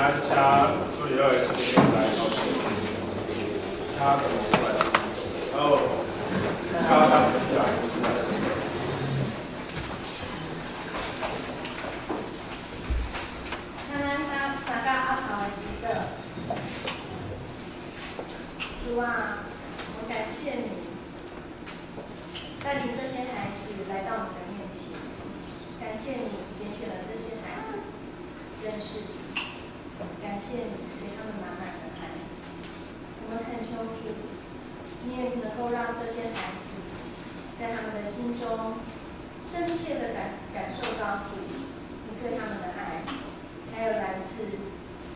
咱请助理的陈先生来告诉他怎么出来，然后他当时来就是来。主啊，我感谢你带领这些孩子来到你的面前，感谢你拣选了这些孩子认识你，感谢你给他们满满的爱。我们恳求主，你也能够让这些孩子在他们的心中深切的感受到主你对他们的爱，还有来自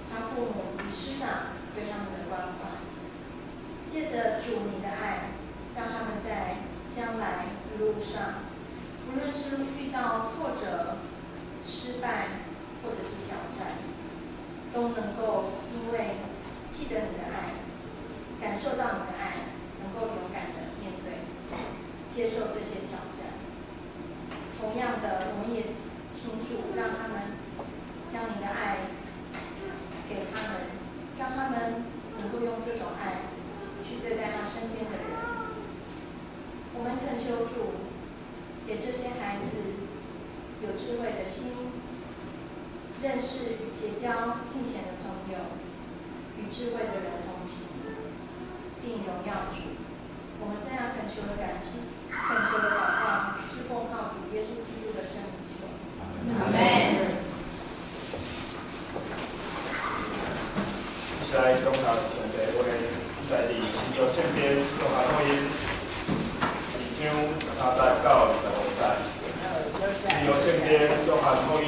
他父母及师长对他们的关怀。借着主你的爱，让他们在将来的路上，无论是遇到挫折、失败或者是挑战，都能够因为记得你的爱，感受到你的爱，能够勇敢的面对、接受这些挑战。同样的，我们也请主让他们将你的爱给他们，让他们能够用这种爱去对待他身边的人。我们恳求主，给这些孩子有智慧的心，认识与结交敬虔的朋友，与智慧的人同行，并荣耀主。我们这样恳求的恳求的祷告，是奉靠主耶稣基督的圣名求。阿们。接下来中考选择会在第19线边中考录音2章30到25节。19线边中考录音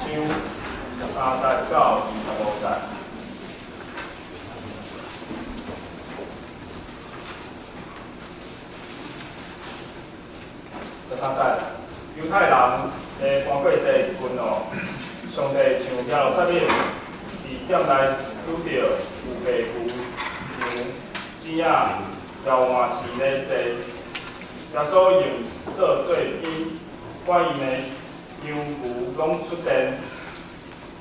2章30到25节。13节，犹太人的搬过节群哦，上帝像耶路撒冷伫店内拄到有白牛、牛、鸡仔、摇换市的节，耶稣用赦罪品把因的牛牛拢出殿，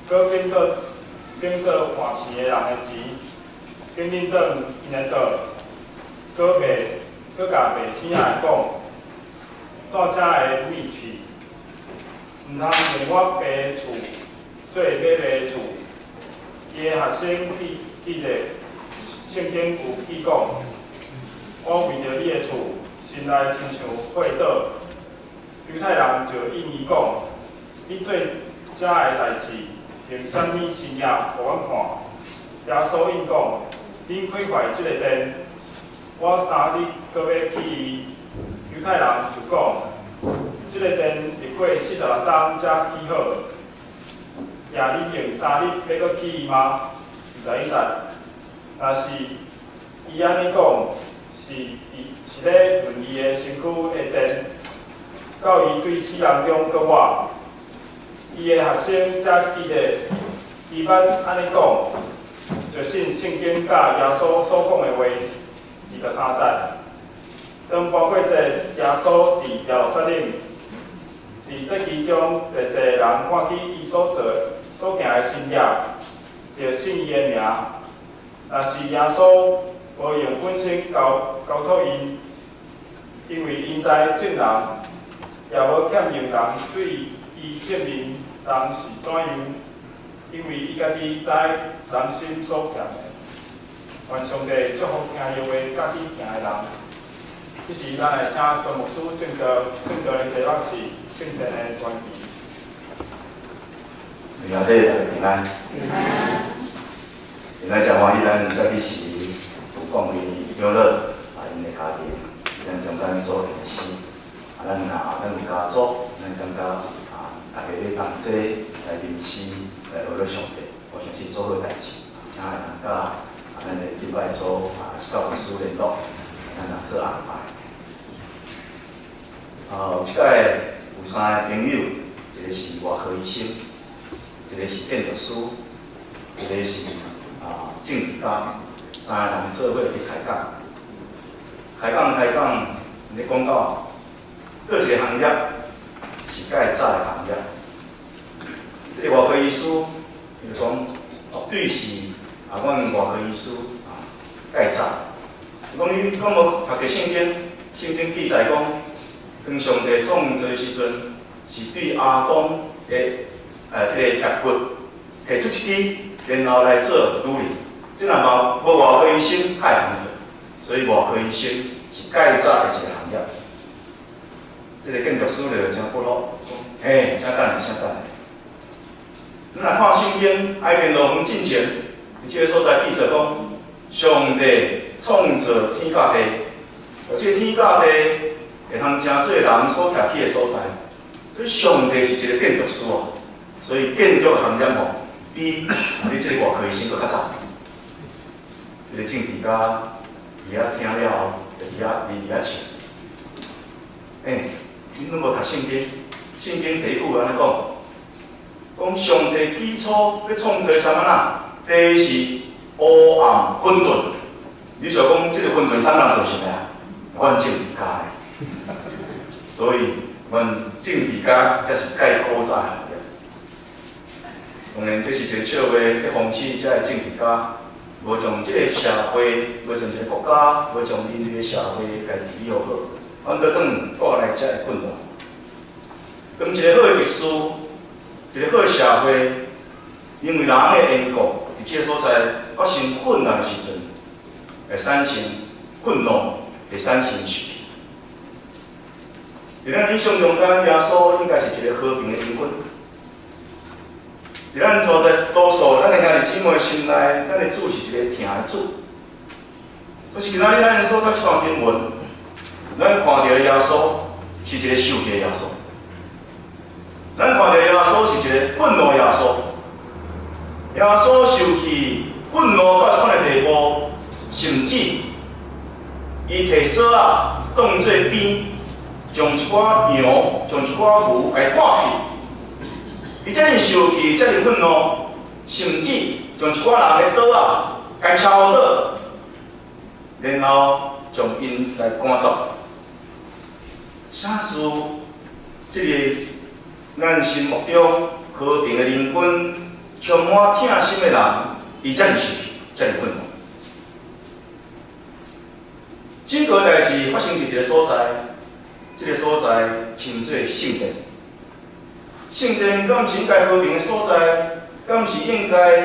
搁变做换市的人的钱，跟恁转因的道，搁甲卖天仔的讲。带车的米去，毋通用我爸的厝做买卖的厝。伊的学生记得圣经有记讲，我为着你的厝，心内亲像火岛。犹太人就应伊讲，你做遮的代志，用啥物新业互阮看？耶稣应讲，恁毁坏即个殿，我3日搁要起伊。犹太人就讲，这个殿历过46天才起好，也你用3日要搁起伊吗？实在，若是伊安尼讲，是咧论伊的身躯的殿，到伊对死人中搁活，伊的学生才记得，伊捌安尼讲，就信圣经甲耶稣所讲的话，23节。当包括节，耶稣伫耶路撒冷，伫这其中，侪人看起伊所行的新业，就信伊的名。若是耶稣无用本身交托因，因为因知证人，也无欠用人对伊证明人是怎样，因为伊家己知人心所欠的。愿上帝祝福听耶话、家己行的人。这是咱来请周牧师正道的题目是圣殿的传奇。感谢大家平安。平安真欢喜，咱这里是有讲伊养乐因的家庭，咱将咱所认识，咱有家族，咱感觉大家咧同齐来认识，来学了上帝，我相信做好代志，请会当甲咱的礼拜组教牧师联络。咱来做安排。即届有3个朋友，一个是外科医生，一个是建筑师，一个是政治家，3个人做伙去开讲。开讲，咧讲到各一个行业是介早的行业。这个外科医师，伊就讲对是阮外科医师介绍。讲你敢无读过圣经？圣经记载讲，当上帝创造的时阵，是对亚当的这个肋骨摕出一支，然后来做女人。即若无外科医生太通做，所以外科医生是介早的一个行业。这个建筑师就真不落，嘿，啥等下，啥等下。咱来看圣经，爱面路远进前，即个所在记着讲，上帝创造天甲地，即个天甲地会通成做人所徛起的所在。所以上帝是一个建筑师哦，所以建筑行业哦，比你即个外科医生搁较早。这个政治家伊遐听了后，就伊遐笑。恁拢无读圣经？圣经第一句安尼讲，讲上帝起初要创造啥物仔？第一是黑暗混沌。你想讲，即个混沌啥人做成的啊？阮政治家的。所以，阮政治家才是介古早行业。当然，这是一个笑话，去讽刺遮个政治家无将即个社会，无将一个国家，无将人类的社会家己利用好。反倒转带来遮个混乱。咁一个好的历史，一个好的社会，因为人的缘故，伫即个所在发生困难的时阵，会产生愤怒，会产生受气。伫咱印象中间，耶稣应该是一个和平的灵魂。伫咱大多数咱的兄弟姊妹心内，咱的主是一个疼的主。可是今仔日咱所读这段经文，咱看到耶稣是一个受气的耶稣，咱看到耶稣是一个愤怒的耶稣。耶稣受气、愤怒到这款的地步，甚至伊摕锁仔当作鞭，将一寡羊、将一寡牛来赶出去。伊遮尔受气、遮尔愤怒，甚至将一寡人的刀仔来敲倒，然后将因来赶走。啥事？即个咱心目中和平的灵魂，充满疼心的人，伊遮尔受气，遮尔愤怒。整个代志发生伫一个所在，这个所在称作圣殿。圣殿敢毋是应该和平的所在？敢毋是应该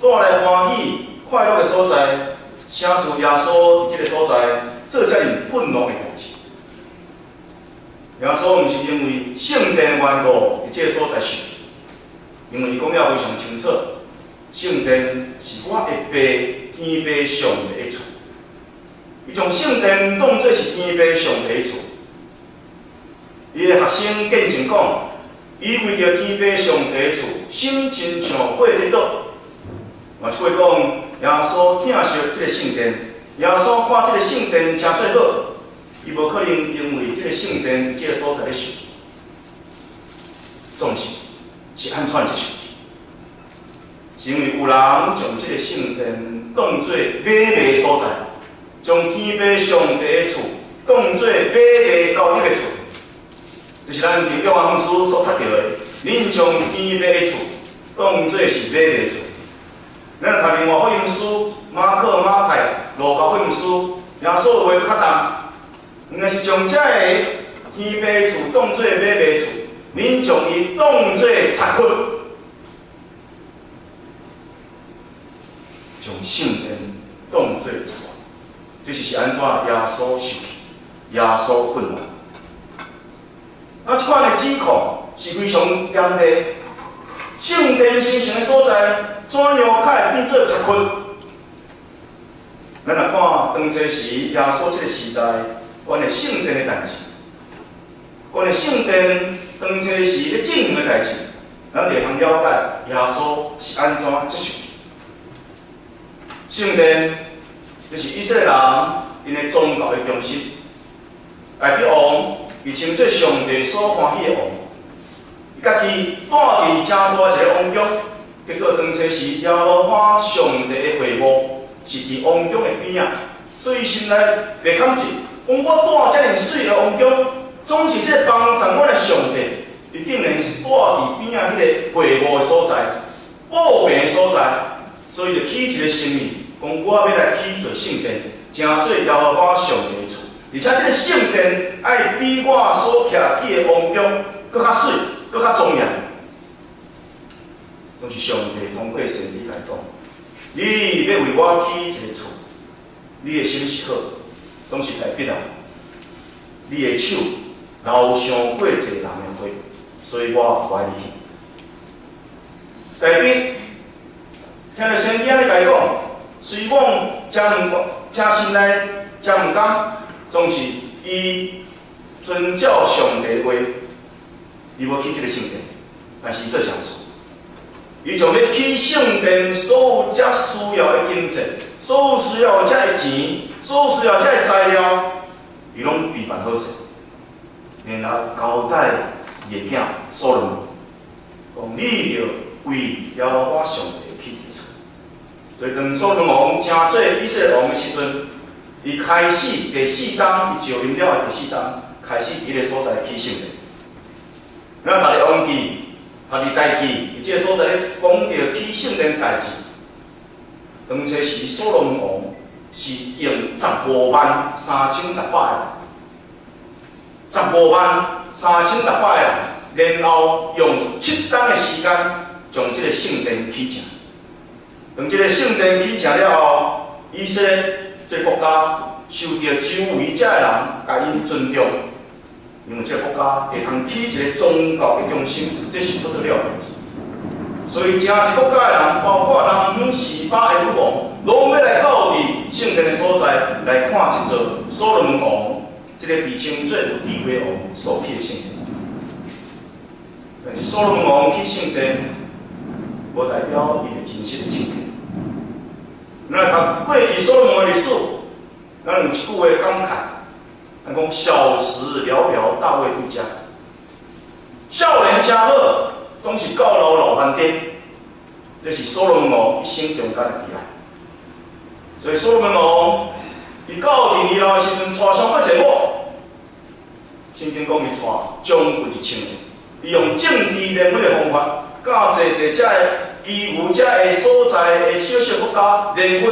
带来欢喜、快乐的所在？啥事耶稣伫这个所在做遮尔愤怒的代志？耶稣毋是因为圣殿缘故伫这个所在受气，因为伊讲了非常清楚，圣殿是我的爸天父上帝的厝。伊将圣殿当作是天父上帝的厝。伊的学生见证讲，伊为着天父上帝的厝，心亲像火在倒。嘛，即句讲，耶稣疼惜这个圣殿，耶稣看这个圣殿诚最好，伊无可能因为这个圣殿这个所在咧受气。总是安怎一受气？是因为有人将这个圣殿当作买卖的所在。将天父上帝的厝当作买卖交易的厝，就是咱伫约翰福音书所读到的。恁将天父的厝当作是买卖的厝。咱读另外福音书，马可、马太、路加福音书，耶稣话较重，应该是将这个天父的厝当作买卖的厝，恁将伊当作残酷，将圣殿当作残酷。就是安怎耶稣受气，耶稣愤怒。这款的指控是非常严厉。圣殿神圣的所在，怎样才会变做残酷？咱来看当初时耶稣这个时代，关于圣殿的代志，关于圣殿当初时咧进行的代志，咱就会通了解耶稣是安怎接受气。圣殿就是以色列人因的宗教的中心，大比王被称作上帝所欢喜的王，伊家己带伫正大一个王宫，结果当初时耶和华上帝的会幕是伫王宫的边仔，所以心内袂堪情，讲我带遮尔水的王宫，总是这个帮助我的上帝，伊竟然是带伫边仔迄个会幕的所在、宝贝的所在。所以就起一个心意，讲我要来起造圣殿，成做耶和华上帝的厝。而且这个圣殿爱比我所徛起的王宫搁较水，搁较庄严。拢是上帝通过先知来讲，你要为我起一个厝，你的心是好，总是代表你的手留上过济人的花，所以我怀你。代表听到先知安尼甲伊讲，虽往真心内真毋甘，总是伊遵照上帝的话，伊要起这个圣殿，但是伊做啥事？伊就要起圣殿所有遮需要的金钱，所有需要遮的钱，所有需要遮的材料，伊拢备办好势，然后交代伊的囝所罗门，讲你要为耶和华上帝起一厝。所以当所罗门王成做以色列王的时阵，伊开始第4天，伊就任了的第4天，开始伫个所在起圣殿。咱大家忘记。读伫代志，伊即个所在咧讲到起圣殿代志，当初是所罗门王是用153600个人，153600个人，然后用7天的时间，将即个圣殿起成。当即个圣殿起成了后，以色列即个国家受到周围遮个人甲因尊重。因为这个国家会通起一个宗教的中心，这是不得了的代志。所以，真一国家的人，包括南方400个女王，拢要来到伫圣殿的所在来看一座所罗门王，这个被称作有智慧王所起的圣殿。但是，所罗门王起圣殿，无代表伊是真实的圣殿。咱来读过去所罗门的历史，咱有一句话感慨。咱讲小时了了，大未必佳。少年家好，总是到老饭店。这是所罗门王一生中间的悲哀。所以所罗门王，伊到伫年老的时阵，带上过一某，圣经讲伊带将近1000个，伊用政治人物的方法，教济遮个基于遮个所在的小小国家人民，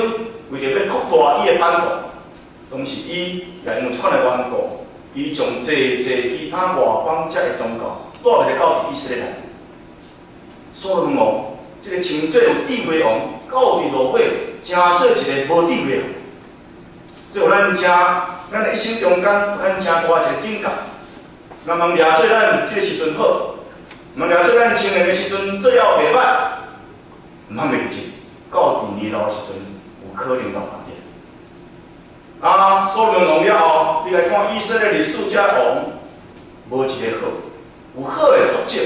为着要扩大伊的版图。总是伊也因为这款的缘故，伊将济其他外邦遮的宗教带入来到以色列内。所罗门王，这个称作有智慧王，到伫落尾，成做一个无智慧王。这有咱的一生中间，咱真大一个境界。咱茫掠做咱这个时阵好，茫掠做咱青年的时阵做了袂歹，毋通袂记，到伫年老的时阵，有可能落pand点。所罗门王了后，你来看以色列历史遮王，无一个好，有好的足迹。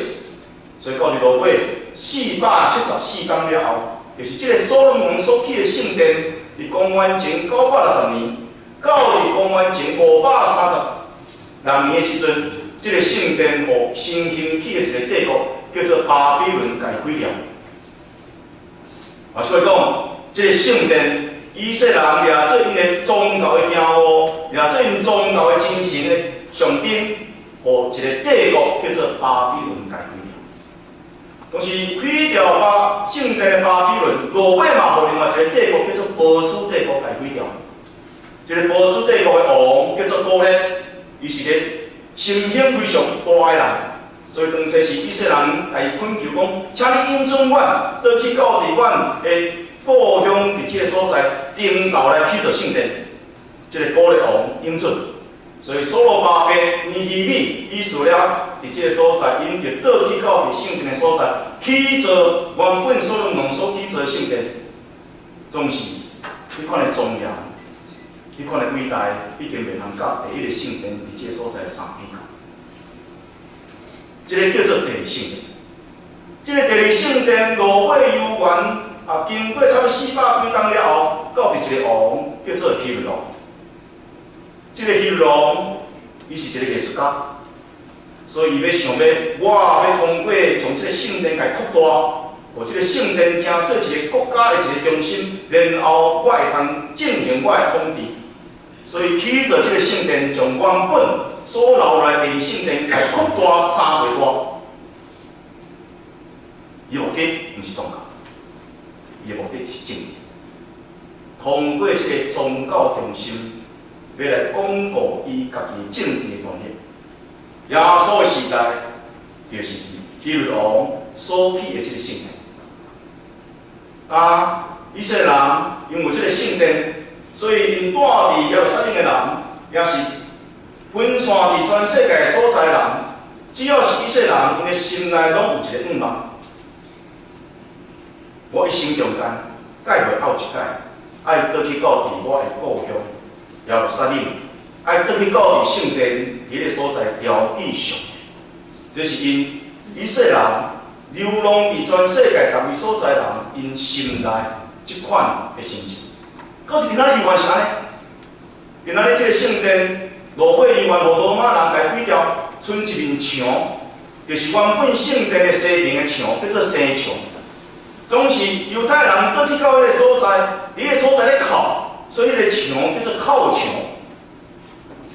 所以到伫落尾474天了后，就是这个所罗门王所起的圣殿，伫公元前960年，到伫公元前536年的时阵，这个圣殿互新兴起的一个帝国，叫做巴比伦家毁掉。所以讲，这个圣殿。以色列人掠做因的宗教的骄傲，掠做因宗教的精神的上宾，互一个帝国叫做巴比伦家毁掉。同时毁掉圣殿的巴比伦，落尾嘛，互另外一个帝国叫做波斯帝国家毁掉。这个波斯帝国的王叫做哥列，伊是个心胸非常大的人，所以当初是以色列人来恳求讲，请你应准阮，倒去到伫阮的。故乡伫即个所在，顶头来起造圣殿，即个哥列王应准，所以所罗巴伯尼希米意思了，伫即个所在，因就倒去到伫圣殿的所在，起造原本所罗门王所起造的圣殿，总是迄款的庄严，迄款的伟大，已经袂通甲第一个圣殿伫即个所在相比较。即个叫做第二圣殿，即个第二圣殿落尾悠远。经过差不多400几天了后，到伫一个王叫做希律王。这个希律王，伊是一个艺术家，所以伊要想我要通过将这个圣殿来扩大，互这个圣殿成做一个国家的一个中心，然后我会通进行我的统治。所以起造这个圣殿，将原本所留来的圣殿来扩大3倍大。伊目的毋是宗教。伊的目的是正义。通过这个宗教中心，要来巩固伊家己正义的观念。耶稣的时代，就是希律王所起的这个圣殿。以色列人因为这个圣殿，所以因住伫耶路撒冷的人，也是分散伫全世界所在的人，只要是以色列人，因的心内拢有一个愿望。我一生中间，改袂后一改，爱倒去到伫我的故乡耶路撒冷，爱倒去到伫圣殿迄个所在条记上。这是因以色列人流浪伫全世界各位所在人，因心内即款的心情。到今仔日完是安尼，今仔日这个圣殿落尾伊原罗马人家毁掉，剩一面墙，就是原本圣殿的西边的墙，叫做西墙。总是犹太人倒去到迄个所在，迄个所在咧靠，所以迄个墙叫做靠墙。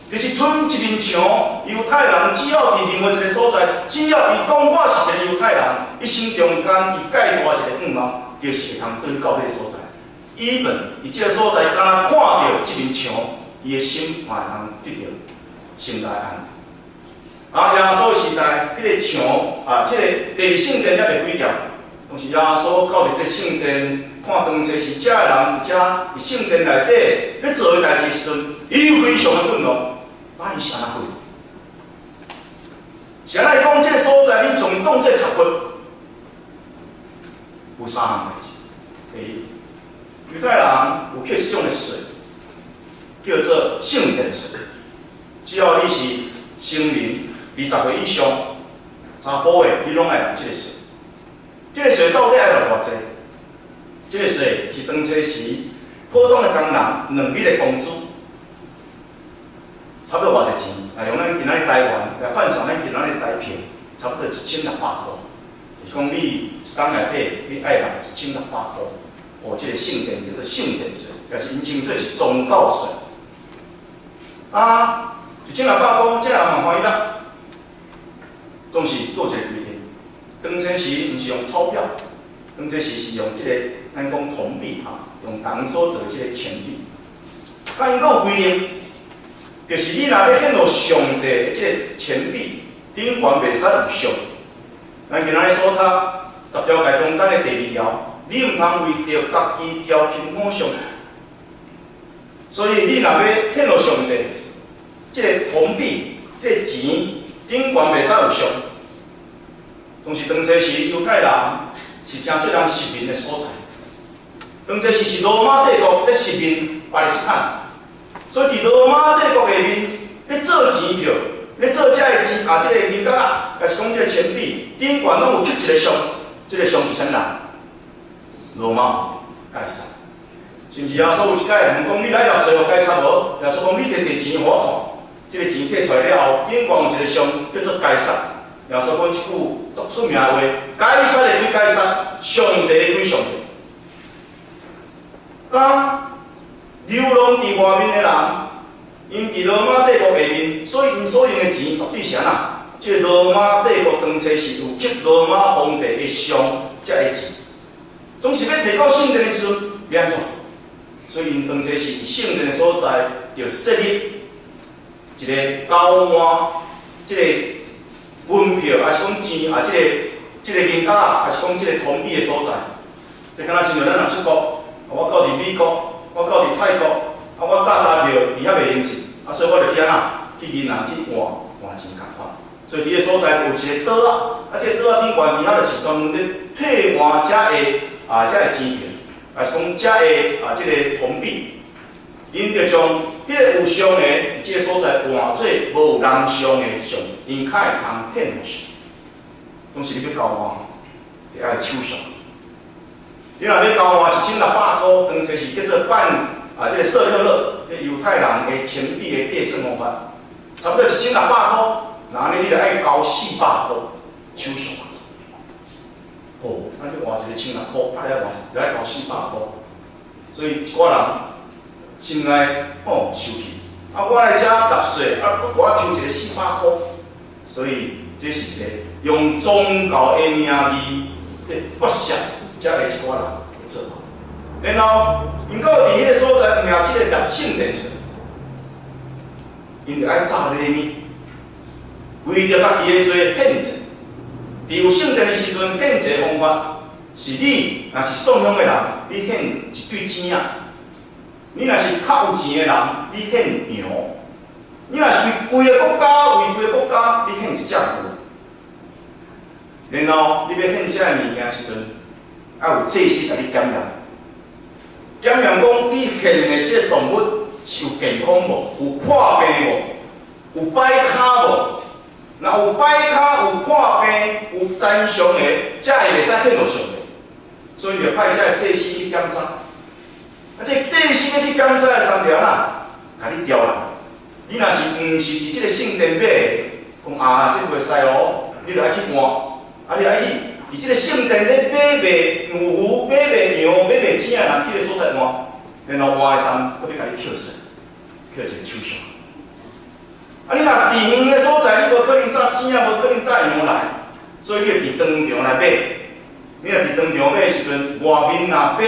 就是剩一面墙，犹太人只要伫另外一个所在，只要伊讲我是一个犹太人，一生中间伊介大一个愿望，就是会通倒去到迄个所在。伊本伊即个所在，敢若看到即面墙，伊的心嘛会通得到心内安。耶稣时代，迄个墙即个第二圣殿还袂毁掉。当时耶稣到伫这圣殿看当初是遮个人，遮伫圣殿内底咧做诶代志时阵，伊有非常诶愤怒。伊是安怎愤怒？是安尼讲，这个所在你从当作插骨，有三项代志。第一，犹太人有缺一种诶水，叫做圣殿水。只要你是成人20岁以上，查甫诶，你拢爱用这个水。这个水到底爱用偌济？这个水是当初时普通的工人2日的工资，差不多偌济钱？用咱今仔日台湾来换算咱今仔日台币，差不多1600块。就是讲你一工内底你爱用1600块，哦，这个圣殿叫做圣殿水，也是因称做是宗教水。1600块，这人嘛欢喜啦，总是做一个规定。当初时毋是用钞票，当初时是用这个咱讲铜币用铜所做的这个钱币。因阁有规定，就是你若要献予上帝的这个钱币，顶悬袂使有上。咱今仔日所读10条戒中间的第2条，你毋通为着家己雕刻偶像。所以你若要献予上帝，这个铜币、这个钱顶悬袂使有上。当时当初时犹太人是真侪人殖民的所在，当初时是罗马帝国咧殖民巴勒斯坦，所以伫罗马帝国下面咧做钱票，咧做这个钱这个银角也是讲这个钱币顶悬拢有刻一个像，这个像是啥人？罗马盖萨。是毋是啊？所以有一届问讲你来纳税互盖萨无？耶稣讲你摕钱互我看，这个钱摕出来了后，顶悬有一个像叫做盖萨。耶稣讲一句足出名的话：该撒的归该撒，上帝的归上帝。流浪伫外面的人，因伫罗马帝国下面，所以因所用的钱绝对是安那？即个罗马帝国当初是有刻罗马皇帝的像才会钱，总是要摕到圣殿的时阵，要安怎？所以因当初是伫圣殿的所在，就设立一个交换，即个文票，还是讲钱即个银角还是讲即个铜币的所在。即敢若亲像咱若出国，我到伫美国，我到伫泰国，我搭搭票伊遐袂用钱，所以我就去安那去银行去换钱共款。所以伫个所在有一个桌即个桌顶悬伫遐就是专门咧替换遮的钱票，还是讲遮的即个铜币，因就将迄个有相的即个所在换做无有人相的相。因较会通骗上，当时你要交换，就爱手上。你若要交换1600块，当初是叫做办这个舍克勒，这犹太人的钱币的计算方法，差不多1600块，那呢你就爱交400块手上。咱去换一个1600块，就爱交400块，所以一寡人心内受气。我来遮纳税，佫给我抽一个400块。所以，这是一个用宗教的名义去剥削，才会一寡人做法。然后，因到伫迄个所在命即个入圣殿时，因着爱早礼物，为着家己的罪献祭。伫有圣殿的时阵，献祭方法是你若是送香的人，你献一对钱仔；你若是较有钱的人，你献羊；你若是为规个国家，为规个国家，你献一只牛。然后你要献这物件时阵，要有祭司甲你检验，检验讲你献的这个动物是有健康无，有破病无，有摆骹无。若有摆骹、有破病、有残伤的，才会袂使献落上帝。所以就派这祭司去检查。啊，这祭司要去检查的3条啦，甲你调啦。你若是毋是伫即个圣殿买的，讲啊，这袂使哦，你就爱去换。啊，你爱去伫即个圣殿咧买卖牛、买卖羊、买卖钱的人去个所在换，然后换的衫，搁要甲你扣税，扣一个手续。啊，你若伫远个所在，你无可能扎钱啊，无可能带羊来，所以你要伫当场来买。你若伫当场买的时阵，外面若买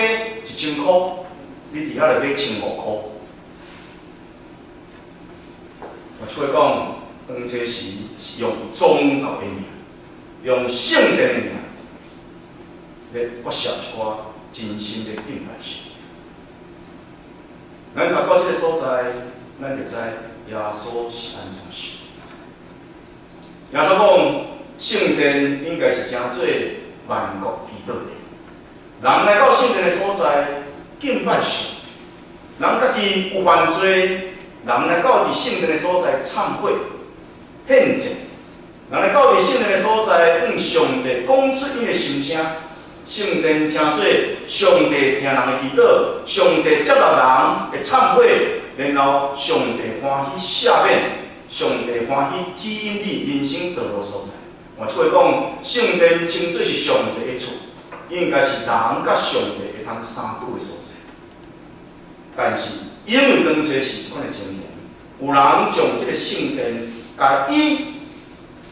1000块，你伫遐就买1500块。我出来讲，当初是用宗教的名，用圣殿的名，来抹杀一寡真心的敬拜神。咱读到这个所在，咱就知耶稣是安怎想。耶稣讲，圣殿应该是诚做万国祈祷的。人来到圣殿的所在，敬拜神。人家己有犯罪，人来到伫圣殿的所在忏悔、献祭。人来到伫圣殿的所在，向上帝讲出伊的心声。圣殿诚做上帝听人的祈祷，上帝接纳人的忏悔。然后上帝欢喜赦免，上帝欢喜指引你人生道路所在。换句话讲，圣殿称作是上帝的厝，应该是人甲上帝会通相处的所在。但是因为当初是一款的情形，有人将这个圣殿甲伊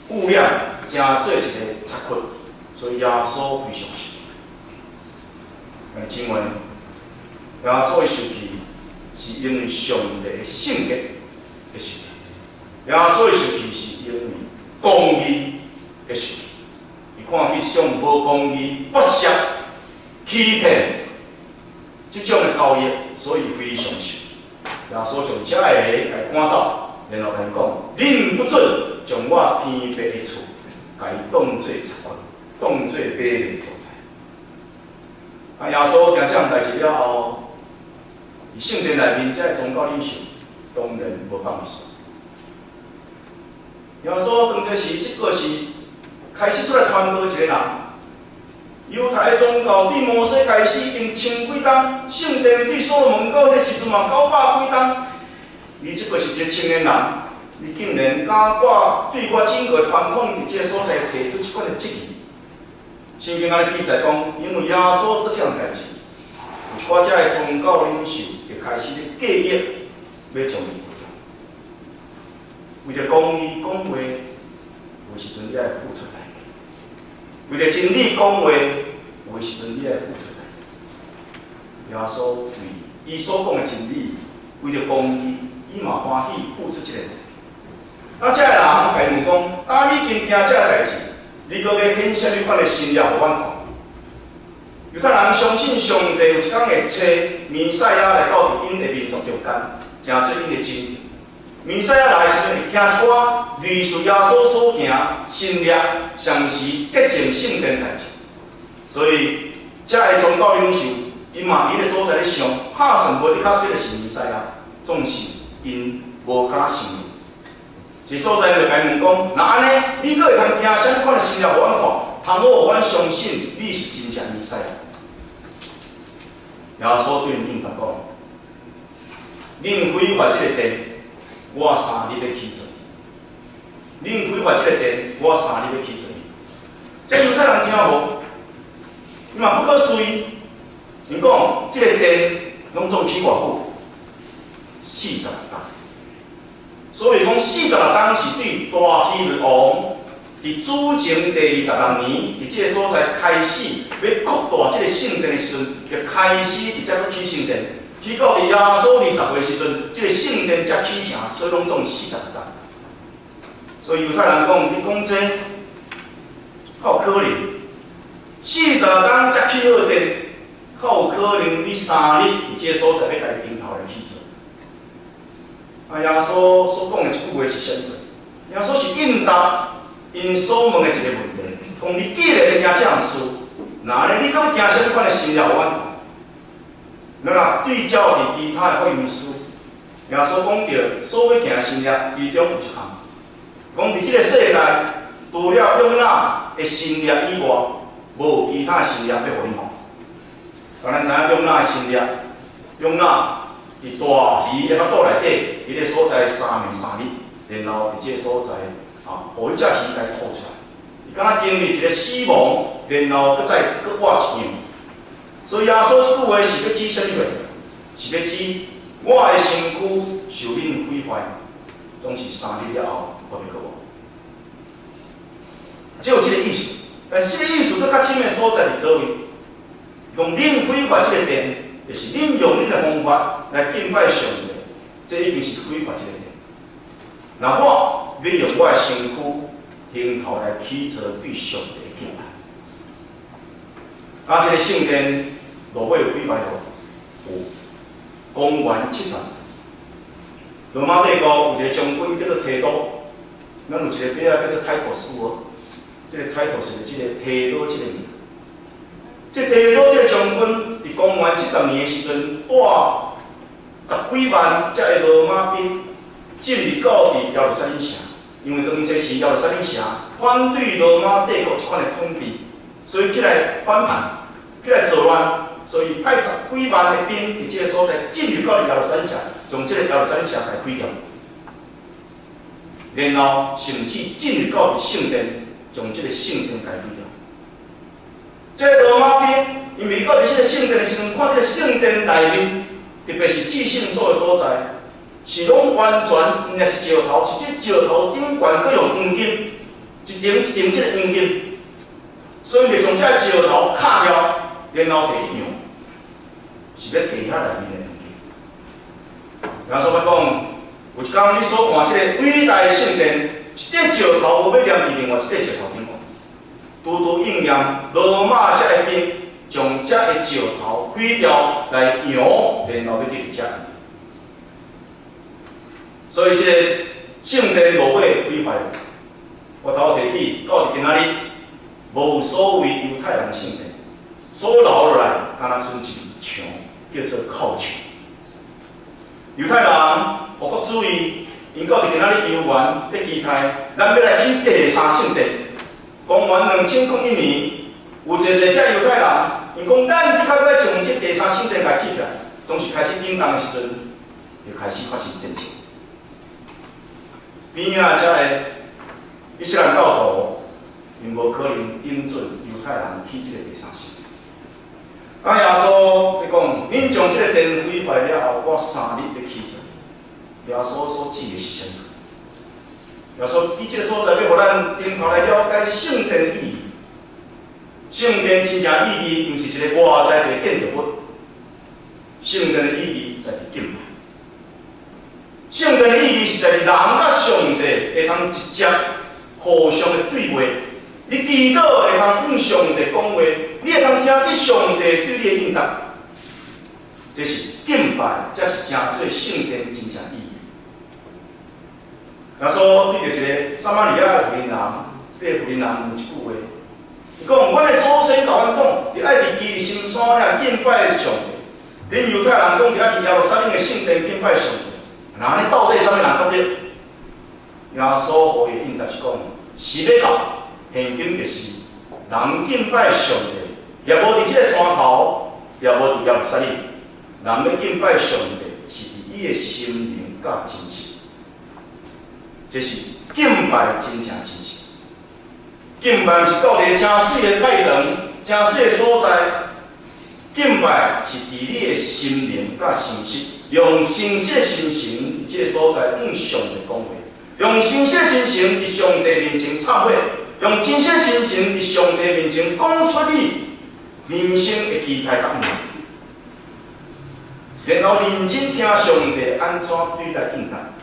污染，成做一个残缺，所以耶稣非常生气。请问，耶稣的生气？是因为上帝的性格的受气，耶稣的受气是因为公义的受气。伊看见这种无公义、不杀、欺骗这种的交易，所以非常受气。耶稣将这个来赶走，然后跟伊讲：恁不准将我天父的厝，甲伊当作残缺，当作卑微所在。啊，耶稣听这样代志了后。伫圣殿内面，这宗教领袖当然无放伊耍。耶稣当初是即个是开始出来传道一个人。犹太的宗教对摩西开始用千几冬，圣殿对所罗门国迄时阵嘛900几冬。你即个是一个青年人，你竟然敢对我整个传统伫这个所在提出即款的质疑。圣经安尼记载讲，因为耶稣做这样代志。有寡遮的宗教领袖就开始咧计划要将伊毁掉。为着公义讲话，有时阵你爱付出代价；为着真理讲话，有时阵你爱付出代价。耶稣为伊所讲的真理，为着公义，伊嘛欢喜付出这个代价。啊，遮个人甲伊问讲：啊，你真惊遮个代志，你搁要显啥物款的新料互阮看？犹太人相信上帝有一天会找弥赛亚来到因的民族中间，成做因的真理。弥赛亚来时阵会听一寡类似耶稣所行新约，上时洁净圣殿代志。所以，遮个宗教领袖，因嘛伊个所在咧想，拍算无一靠这个是弥赛亚，总是因无敢信任。这所在就甲伊问讲：那安尼，你搁会通听啥款的新约互阮看，通好互阮相信你是真正弥赛亚？耶稣对因答讲：恁开发这个殿，我3日要起做；恁开发这个殿，我3日要起做。这犹太人听无，伊嘛不可思议。因讲这个殿拢总起偌久，46天。所以讲46天是对大希律王伫伫主前第26年，伫即个所在开始要扩大即个圣殿的时阵，就开始伫遮去起圣殿。起到伫耶稣20岁时阵，即个圣殿才起成，所以拢总40天。所以犹太人讲，你讲这，较有可能40天才起好殿，较有可能你3日伫即个所在要家己顶头来起做。啊，耶稣所讲的一句话是啥物？耶稣是应答因所问的一个问题，讲你既然惊这样事，那呢你搁要惊啥物款的心了冤？咱若对照伫其他的福音书，耶稣讲到所要行心业，其中有一项，讲伫即个世界，除了用纳的心业以外，无其他心业要互你摸。咱知影用纳的心业，用纳伫大鱼的腹肚内底，迄个所在3暝3日，然后伫即个所在互迄只鱼来吐出来。伊敢若经历一个死亡，然后再活一样。所以耶稣即句话是要指啥物话？是要指我的身躯受恁毁坏，总是3日了后互你个我。只有即个意思，但是即个意思搁较深的所在伫倒位？用恁毁坏即个殿，就是恁用恁的方法来敬拜上帝，这已经是毁坏即个殿。那我要用我的身躯顶头来起做对上帝的敬拜。即个圣殿落尾有几摆落？有公元70年。罗马帝国有一个将军叫做提多，咱有一个名叫做泰托斯哦。这个泰托斯是即个提多即个名。这提多即个将军伫公元70年的时阵，带10几万只的罗马兵进入到伫耶路撒冷城，因为当时是耶路撒冷城反对罗马帝国即款的统治，所以起来反叛，起来作乱。所以派10几万的兵伫即个所在进入到耶路撒冷城，将即个耶路撒冷城来毁掉，然后甚至进入到圣殿，将即个圣殿来毁掉。即个罗马兵因为到伫即个圣殿的时阵，看即个圣殿内面，特别是至圣所的所在，是拢完全因也是石头，是即石头顶悬搁用黄金，一顶即个黄金，所以就将这石头敲了。然后摕去用，是要摕遐内面的物件。然后所要讲，有一天你所看即个伟大的圣殿，一块石头无要念伫另外一块石头顶上，拄拄应验罗马遮的兵将遮的石头毁掉来扬，然后要入遮。所以即个圣殿落尾毁坏了，我头提起到今仔日，无所谓犹太人圣殿。所留落来，敢若剩一墙，叫做靠墙。犹太人复国主义，因到伫今仔日游园要期待，咱要来起第3圣殿。公元2001年，有一个遮犹太人，因讲咱要将这第3圣殿来起起来，总是开始叮当的时阵，就开始发生战争。边仔遮的伊斯兰教徒，因无可能应准犹太人起这个第3圣殿。耶稣你讲，恁将这个殿毁坏了后，我3日要起做。耶稣所指的是啥物？耶稣伫这个所在要互咱顶头来了解圣殿的意义。圣殿真正意义，毋是一个外在一个建筑物。圣殿的意义在于敬拜。圣殿的意义是在于人甲上帝会通直接互相的对话。你祈祷会通向上帝讲话，你会通听见上帝对你的应答。这是敬拜，才是真做圣殿真正意义。耶稣对着一个撒玛利亚的妇人，这个妇人问一句话，伊讲：阮的祖先甲阮讲，你爱伫基利心山遐敬拜上帝。恁犹太人讲，你爱伫耶路撒冷的圣殿敬拜上帝。那安尼到底啥物人讲对？耶稣互伊应答是讲：是要到。现今就是，人敬拜上帝，也无伫即个山头，也无伫耶路撒冷。人要敬拜上帝，是伫伊的心灵甲真实。这是敬拜真正真实。敬拜是到伫真水的拜堂、真水的所在。敬拜是伫你的心灵甲心实，用真实的心情伫即个所在向上帝讲话，用真实的心情伫上帝面前忏悔。用真实心情伫上帝面前讲出你人生的期待甲愿望，然后认真听上帝安怎对待应答。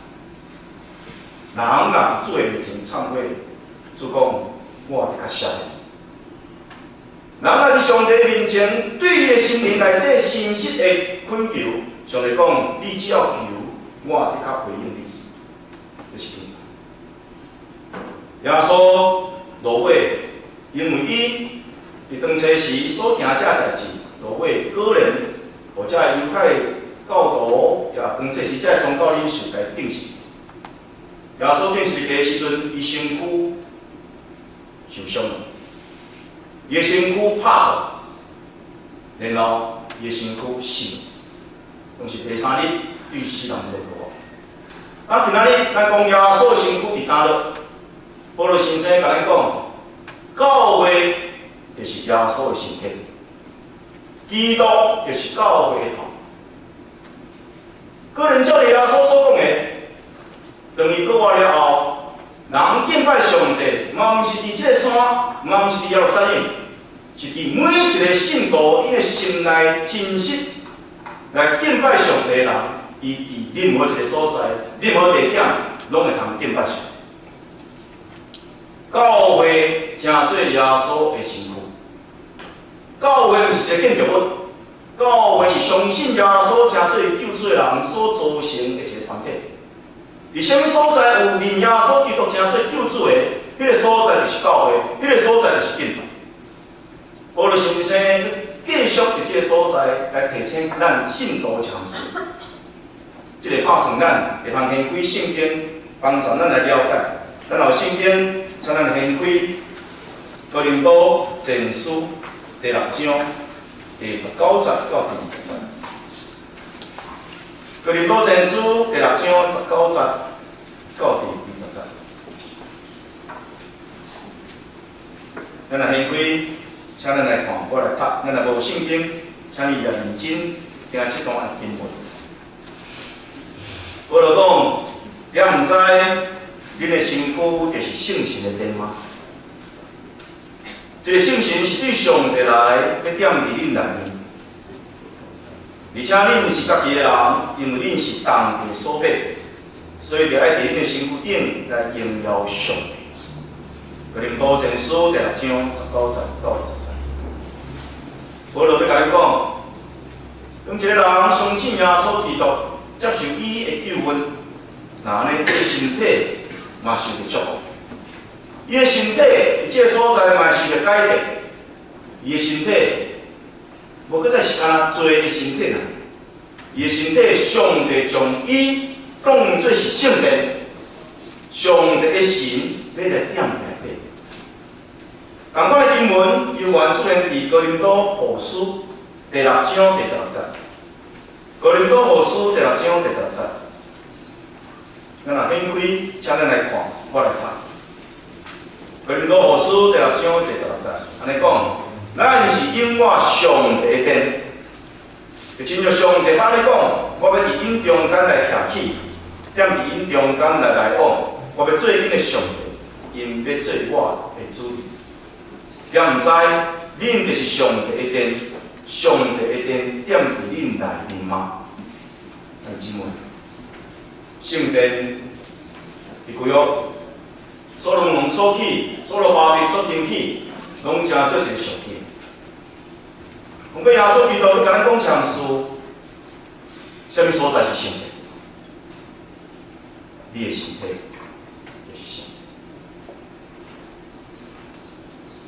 人若主的面前忏悔，主讲我得较少。人若伫上帝面前对伊的心灵内底诚实的恳求，上帝讲你只要求，我得较回应你，这是应答。耶稣落尾，因为伊伫当初时所行这代志，落尾个人或者犹太教徒也当初时这宗教领袖来定死。耶稣定死的时阵，伊身躯受伤了，伊的身躯拍落，然后伊的身躯死，拢是第三日对死人的告。啊，今仔日咱讲耶稣的身躯伫哪落？保罗先生甲咱讲，教会就是耶稣的身体，基督就是教会的头。个人照耶稣所讲的，当伊过活了后，人敬拜上帝，嘛毋是伫即个山，嘛毋是伫耶路撒冷，是伫每一个信徒因的心内真实来敬拜上帝的人，伊伫任何一个所在、任何地点，拢会通敬拜上帝。教会正做耶稣的身躯，教会毋是一个建筑物，教会是相信耶稣正做救主的人所组成的一个团体。伫什么所在有认耶稣基督正做救主的，迄个所在就是教会，迄个所在就是敬拜。保罗先生继续伫这个所在来提醒咱信徒一项事，这个拍算咱会通掀开圣经，帮助咱来了解。咱有圣经，请咱掀开哥林多前书第6章第19节到第20节。哥林多前书第6章19节到第20节。咱来掀开，请咱来看，我来读。咱若无圣经，请你也认真听这段经文。保罗讲，你毋知恁的身躯就是圣神的殿吗？这个圣神是对上帝来要点伫恁内面，而且恁毋是家己的人，因为恁是同地所买，所以就爱伫恁的身躯顶来荣耀上帝。哥林多前书第6章19节到20节。保罗要甲你讲，当一个人相信耶稣基督，接受伊的救恩，那安尼伊的身体嘛受着祝福。伊的身体伫这个所在嘛受着改变，伊的身体无搁再是干那做的身体啦，伊的身体上帝将伊当作是圣殿，上帝的神要来点来底。同款的经文犹原出现伫哥林多后书第6章第16节。哥林多后书第6章第16节，咱若掀开，请咱来看，我来读。哥林多后书第6章第16节，安尼讲，咱是永远上帝的殿，就亲像上帝安尼讲，我要伫因中间来徛起，踮伫因中间来往，我要做因的上帝，因要做我的主。也毋知，恁就是上帝的殿，上帝的殿踮伫恁内面吗？弟兄姊妹，圣殿伫规约所罗门所起、所罗巴伯所兴起，拢正做一个上殿。不过耶稣基督要甲咱讲强事，什么所在是圣殿？你的身体就是圣殿。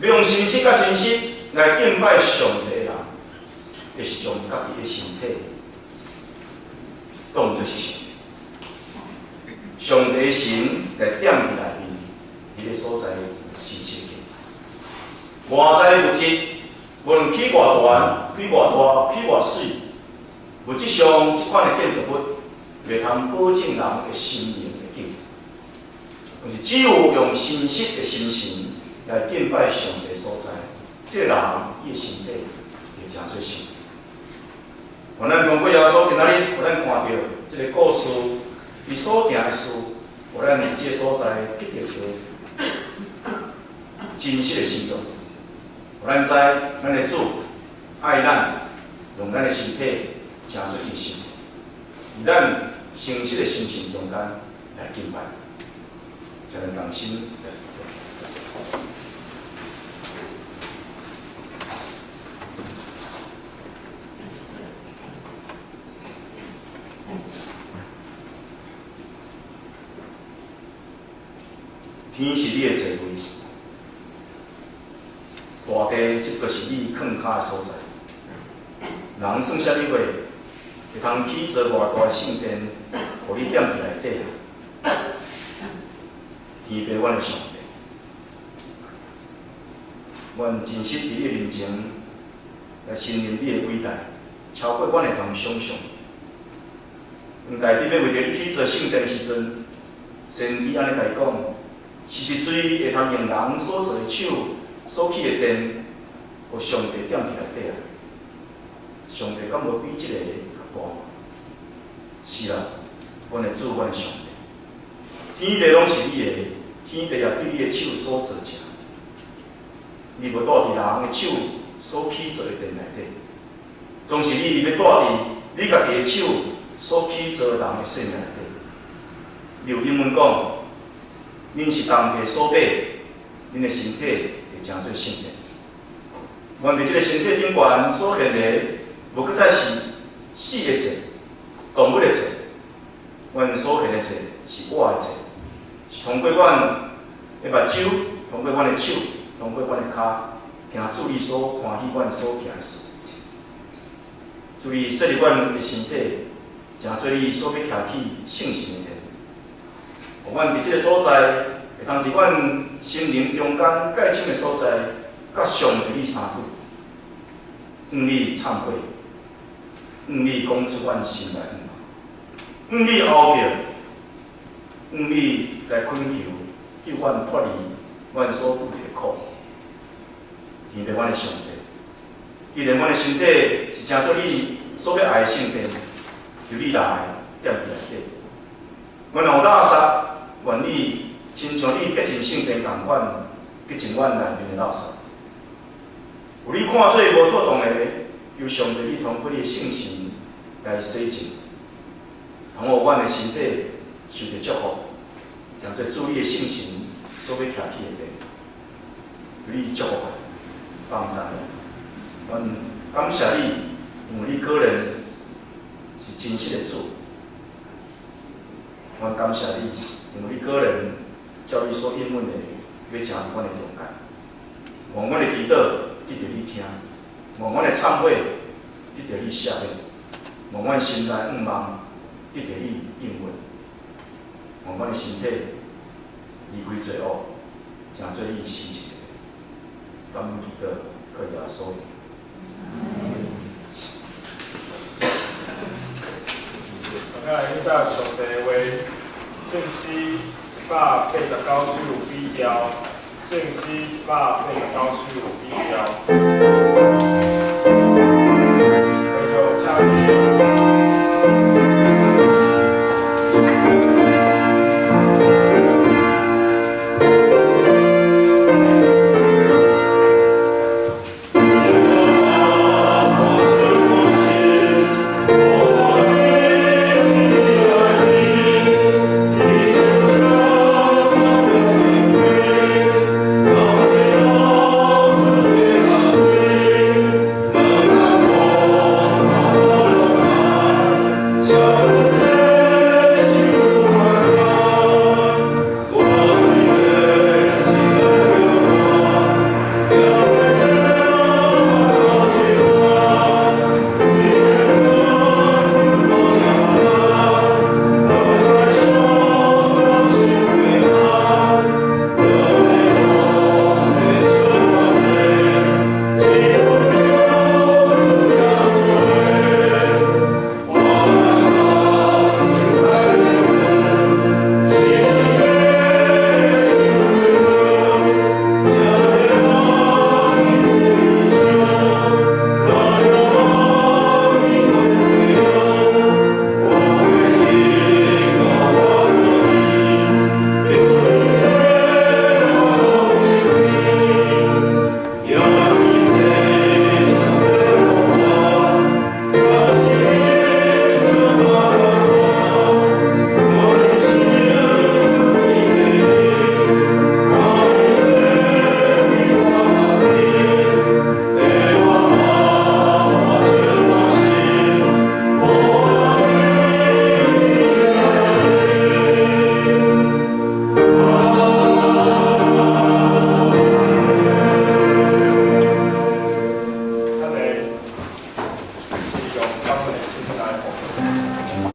要用诚实甲诚实来敬拜上帝的人，就是将家己的身体当作是圣殿。上帝的神来点伫内面，伫个所在支持嘅。外在物质，无论起偌大、起偌大、起偌水，物质上即款的建筑物，袂通保证人的心灵的景。但是只有用诚实的心神来敬拜上帝所在，这个人伊的身体会真做圣。我咱通过耶稣今仔日，我咱看到这个故事，伊所行的事，我咱伫这个所在得到一个真实的信仰。互咱知，咱的主爱咱，用咱的身体诚做医生，以咱诚实的心情中间来敬拜，才能同心来。天是你的座位，大地即就是你囥骹的所在。人算啥物话，会通起做偌大的圣殿，互你踮伫内底啊？天父，阮的上帝，阮真实伫你的面前来承认你的伟大，超过阮会通想象。毋代表要为着你去做圣殿的时阵，先去安尼甲伊讲。是水会通用人所做的手所起的电，互上帝踮伫内底啊！上帝敢无比即个较大？是啦，阮的主，阮的上帝，天地拢是你的，天地也对你的手所做成。你无住伫人的手所起做的电内底，总是你要住伫你家己的手所起做人的生命内底。你有英文讲。恁是当地所买，恁的身体会诚做圣殿。阮伫即个身体顶悬所现的，无搁再是死的罪、动物的罪，阮所现的罪是我的罪，是通过阮的目睭，通过阮的手，通过阮的骹，行主你所欢喜阮所行的事。主你设立阮的身体，诚做你所要徛起圣神的殿。互阮伫即个所在，会通伫阮心灵中间界深的所在，甲上帝你相对，向你忏悔，向你讲出阮心内向你后着，向你来恳求，救阮脱离阮所拄的苦。天父，阮的上帝，既然阮的身体是诚做你所要爱的圣殿，由你来踮伫内底，阮若有垃圾。愿你亲像你洁净圣殿同款，洁净阮内面的垃圾。有你看做无妥当的，由上帝你通过你的圣神来洗净，通互阮的身体受到祝福，诚做主你的圣神所要徛起的殿，由你祝福帮助。阮感谢你，因为你个人是真实的主。阮感谢你。因为你个人叫你所应允的，要成阮的中间，望阮的祈祷得到你听，望阮的忏悔得到你赦免，望阮心内愿望得到你应允，望阮的身体离开罪恶，成做你心情的。感恩祈祷，靠耶稣。大家来到上帝的话。信息189C5 比标，信息189C5 比标。